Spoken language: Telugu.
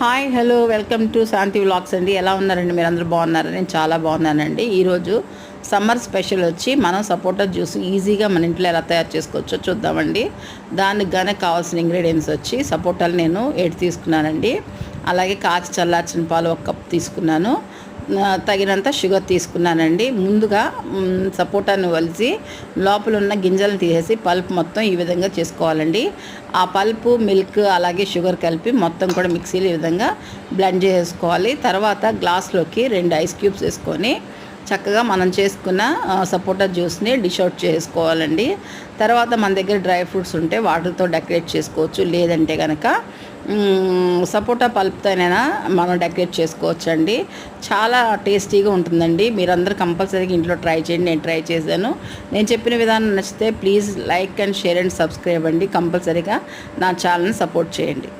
Hi hello welcome to Shanti vlogs అండి. ఎలా ఉన్నారండి? మీరు అందరూ బాగున్నారా? నేను చాలా బాగున్నానండి. ఈరోజు సమ్మర్ స్పెషల్ వచ్చి మనం సపోటా జ్యూస్ ఈజీగా మన ఇంట్లో ఎలా తయారు చేసుకోవచ్చో చూద్దామండి. దానికి గానే కావాల్సిన ఇంగ్రీడియంట్స్ వచ్చి సపోటాలు నేను 7 తీసుకున్నానండి. అలాగే కాచి చల్లార్చిన పాలు 1 కప్ తీసుకున్నాను. తగినంత షుగర్ తీసుకున్నానండి. ముందుగా సపోటాను వలిసి లోపల ఉన్న గింజలను తీసేసి పల్ప్ మొత్తం ఈ విధంగా చేసుకోవాలండి. ఆ పల్పు మిల్క్ అలాగే షుగర్ కలిపి మొత్తం కూడా మిక్సీలో ఈ విధంగా బ్లెండ్ చేసుకోవాలి. తర్వాత గ్లాస్లోకి 2 ఐస్ క్యూబ్స్ వేసుకొని చక్కగా మనం చేసుకున్న సపోటా జ్యూస్ని డిష్ అవుట్ చేసుకోవాలండి. తర్వాత మన దగ్గర డ్రై ఫ్రూట్స్ ఉంటే వాటితో డెకరేట్ చేసుకోవచ్చు. లేదంటే కనుక సపోటా పల్ప్తోనైనా మనం డెకరేట్ చేసుకోవచ్చు అండి. చాలా టేస్టీగా ఉంటుందండి. మీరందరూ కంపల్సరీగా ఇంట్లో ట్రై చేయండి. నేను ట్రై చేశాను. నేను చెప్పిన విధానం నచ్చితే please like and share and subscribe అండి. కంపల్సరీగా నా ఛానల్ని సపోర్ట్ చేయండి.